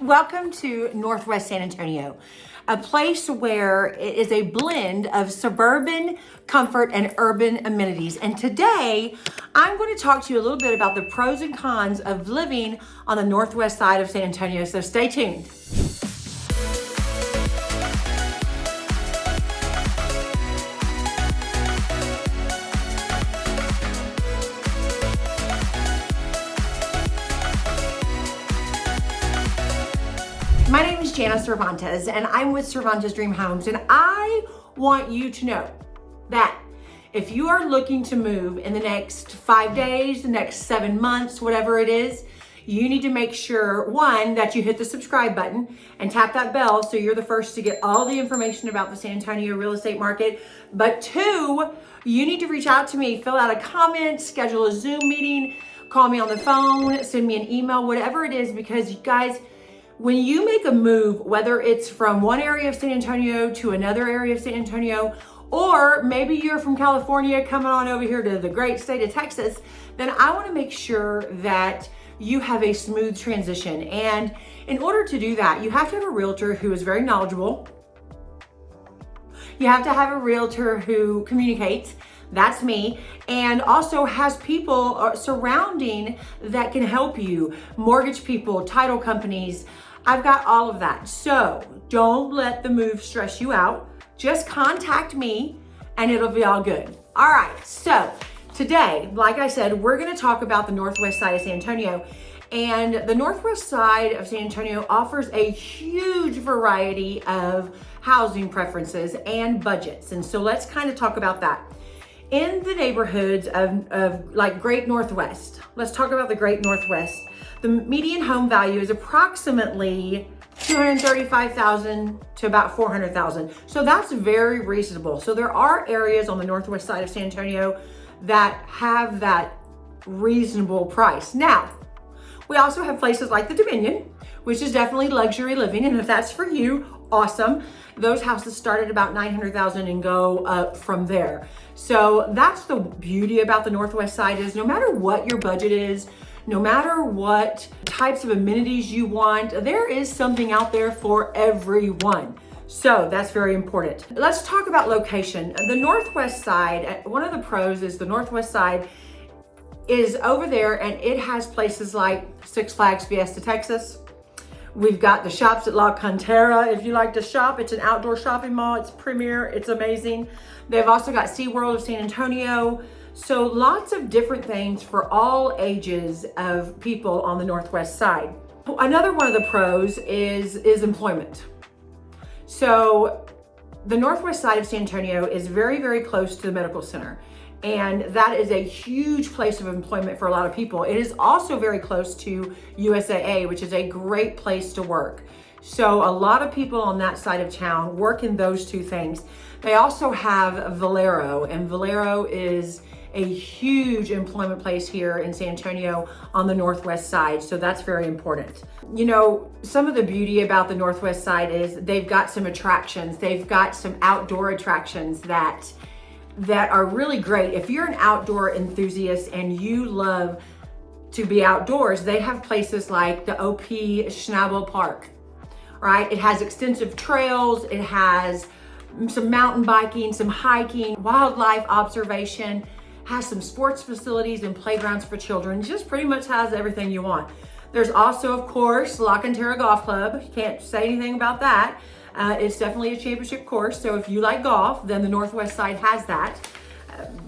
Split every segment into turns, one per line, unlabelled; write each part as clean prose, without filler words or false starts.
Welcome to Northwest San Antonio, a place where it is a blend of suburban comfort and urban amenities. And today, I'm going to talk to you a little bit about the pros and cons of living on the northwest side of San Antonio, so stay tuned. My name is Jana Cervantes, and I'm with Cervantes Dream Homes, and I want you to know that if you are looking to move in the next 5 days, the next 7 months, whatever it is, you need to make sure, one, that you hit the subscribe button and tap that bell so you're the first to get all the information about the San Antonio real estate market. But two, you need to reach out to me, fill out a comment, schedule a Zoom meeting, call me on the phone, send me an email, whatever it is, because you guys, when you make a move, whether it's from one area of San Antonio to another area of San Antonio, or maybe you're from California coming on over here to the great state of Texas, then I want to make sure that you have a smooth transition. And in order to do that, you have to have a realtor who is very knowledgeable. You have to have a realtor who communicates. That's me. And also has people surrounding that can help you. Mortgage people, title companies. I've got all of that. So don't let the move stress you out. Just contact me and it'll be all good. All right. So today, like I said, we're going to talk about the northwest side of San Antonio. And the northwest side of San Antonio offers a huge variety of housing preferences and budgets. And so let's kind of talk about that. In the neighborhoods of like Great Northwest, let's talk about the Great Northwest. The median home value is approximately $235,000 to about $400,000. So that's very reasonable. So there are areas on the northwest side of San Antonio that have that reasonable price. Now, we also have places like the Dominion, which is definitely luxury living. And if that's for you, awesome. Those houses start at about $900,000 and go up from there. So that's the beauty about the northwest side is no matter what your budget is, no matter what types of amenities you want, there is something out there for everyone. So that's very important. Let's talk about location. The northwest side, one of the pros is the northwest side is over there and it has places like Six Flags Fiesta Texas. We've got the shops at La Cantera. If you like to shop, it's an outdoor shopping mall. It's premier, it's amazing. They've also got SeaWorld of San Antonio. So lots of different things for all ages of people on the northwest side. Another one of the pros is employment. So the northwest side of San Antonio is very, very close to the medical center. And that is a huge place of employment for a lot of people. It is also very close to UTSA, which is a great place to work. So a lot of people on that side of town work in those two things. They also have Valero, and Valero is a huge employment place here in San Antonio on the northwest side. So that's very important. You know, some of the beauty about the northwest side is they've got some attractions. They've got some outdoor attractions that are really great. If you're an outdoor enthusiast and you love to be outdoors, they have places like the OP Schnabel Park, right? It has extensive trails. It has some mountain biking, some hiking, wildlife observation, has some sports facilities and playgrounds for children. It just pretty much has everything you want. There's also, of course, La Cantera Golf Club. You can't say anything about that. It's definitely a championship course. So if you like golf, then the northwest side has that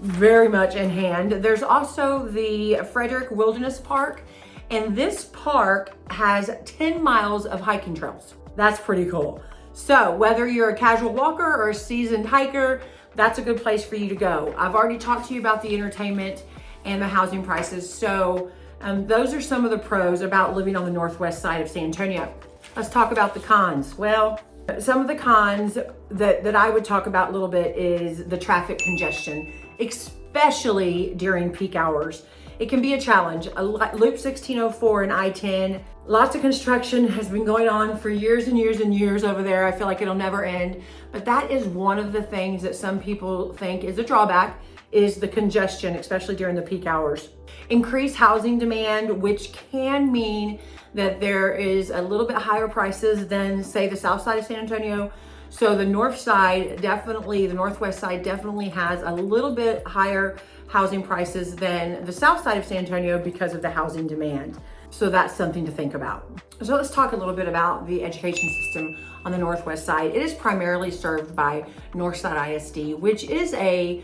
very much in hand. There's also the Frederick Wilderness Park. And this park has 10 miles of hiking trails. That's pretty cool. So whether you're a casual walker or a seasoned hiker, that's a good place for you to go. I've already talked to you about the entertainment and the housing prices. So those are some of the pros about living on the northwest side of San Antonio. Let's talk about the cons. Well, some of the cons that I would talk about a little bit is the traffic congestion, especially during peak hours. It can be a challenge. Loop 1604 and I-10, lots of construction has been going on for years and years and years over there. I feel like it'll never end. But that is one of the things that some people think is a drawback is the congestion, especially during the peak hours. Increased housing demand, which can mean that there is a little bit higher prices than, say, the south side of San Antonio. So the north side definitely, the northwest side definitely has a little bit higher housing prices than the south side of San Antonio because of the housing demand. So that's something to think about. So let's talk a little bit about the education system on the northwest side. It is primarily served by Northside ISD, which is a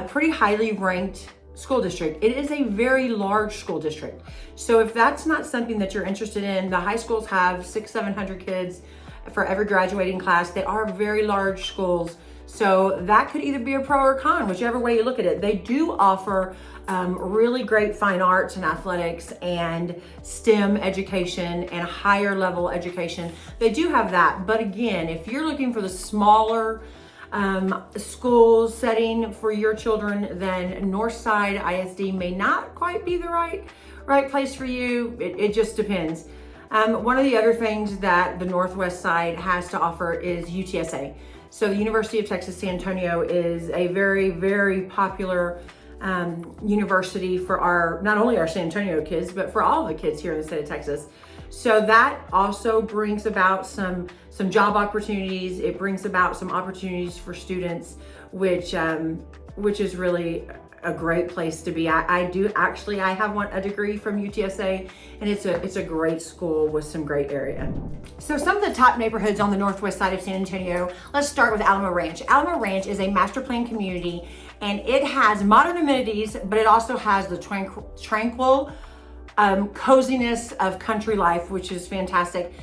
pretty highly ranked school district. It is a very large school district. So if that's not something that you're interested in, the high schools have 600-700 kids for every graduating class. They are very large schools. So that could either be a pro or con, whichever way you look at it. They do offer really great fine arts and athletics and STEM education and higher level education. They do have that. But again, if you're looking for the smaller school setting for your children, then Northside ISD may not quite be the right place for you. It just depends. One of the other things that the Northwest side has to offer is UTSA. So the University of Texas San Antonio is a very, very popular university for not only our San Antonio kids, but for all of the kids here in the state of Texas. So that also brings about some job opportunities. It brings about some opportunities for students, which is really a great place to be. I have a degree from UTSA, and it's a great school with some great area. So some of the top neighborhoods on the northwest side of San Antonio, let's start with Alamo Ranch. Alamo Ranch is a master plan community, and it has modern amenities, but it also has the tranquil coziness of country life, which is fantastic.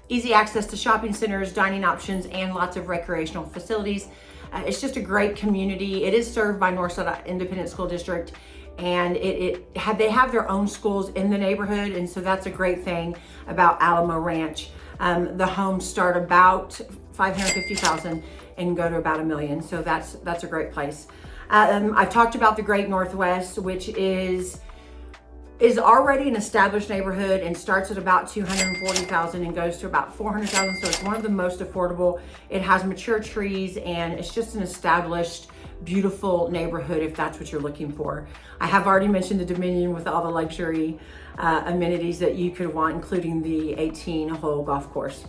Easy access to shopping centers, dining options, and lots of recreational facilities. It's just a great community. It is served by Northside Independent School District, and they have their own schools in the neighborhood, and so that's a great thing about Alamo Ranch. The homes start about $550,000 and go to about $1 million, so that's a great place. I've talked about the Great Northwest, which is already an established neighborhood and starts at about $240,000 and goes to about $400,000. So it's one of the most affordable. It has mature trees, and it's just an established, beautiful neighborhood if that's what you're looking for. I have already mentioned the Dominion with all the luxury amenities that you could want, including the 18-hole golf course.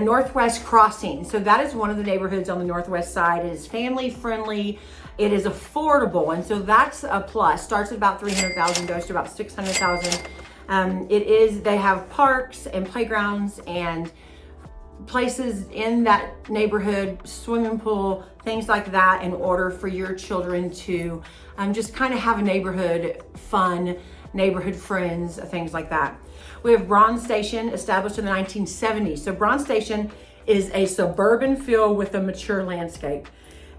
Northwest Crossing. So that is one of the neighborhoods on the northwest side. It is family friendly. It is affordable, and so that's a plus. Starts at about $300,000, goes to about $600,000. They have parks and playgrounds and places in that neighborhood, swimming pool, things like that, in order for your children to just kind of have a neighborhood fun, neighborhood friends, things like that. We have Braun Station, established in the 1970s. So Braun Station is a suburban feel with a mature landscape,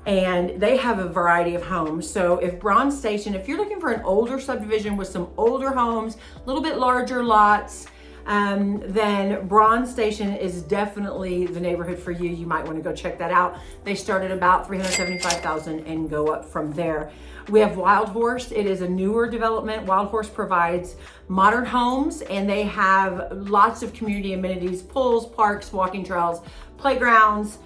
and they have a variety of homes. So if Braun Station, if you're looking for an older subdivision with some older homes, a little bit larger lots, then Braun Station is definitely the neighborhood for you. You might want to go check that out. They start at about $375,000 and go up from there. We have Wild Horse. It is a newer development. Wild Horse provides modern homes, and they have lots of community amenities, pools, parks, walking trails, playgrounds,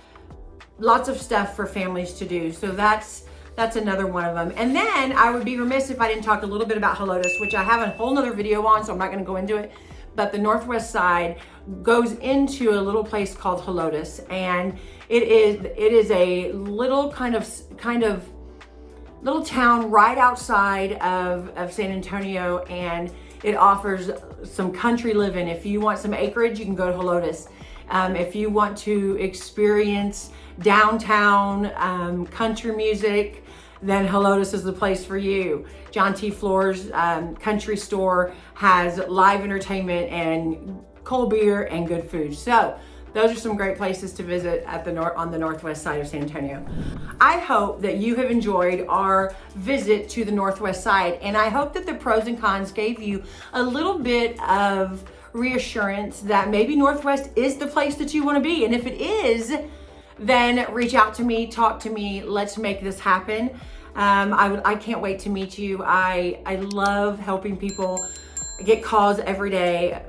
lots of stuff for families to do. So that's another one of them. And then I would be remiss if I didn't talk a little bit about Helotes, which I have a whole nother video on, so I'm not going to go into it. But the northwest side goes into a little place called Helotes, and it is a little kind of little town right outside of San Antonio, and it offers some country living. If you want some acreage, you can go to Helotes. If you want to experience downtown country music, then Helotes is the place for you. John T. Floor's country store has live entertainment and cold beer and good food. So those are some great places to visit on the northwest side of San Antonio. I hope that you have enjoyed our visit to the northwest side, and I hope that the pros and cons gave you a little bit of reassurance that maybe Northwest is the place that you want to be. And if it is, then reach out to me, talk to me, let's make this happen. I can't wait to meet you. I love helping people. I get calls every day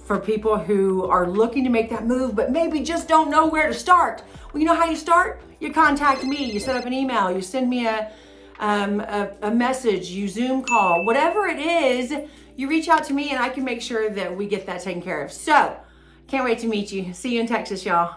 for people who are looking to make that move, but maybe just don't know where to start. Well, you know how you start? You contact me, you set up an email, you send me a a message, you Zoom call, whatever it is, you reach out to me and I can make sure that we get that taken care of. So, can't wait to meet you. See you in Texas, y'all.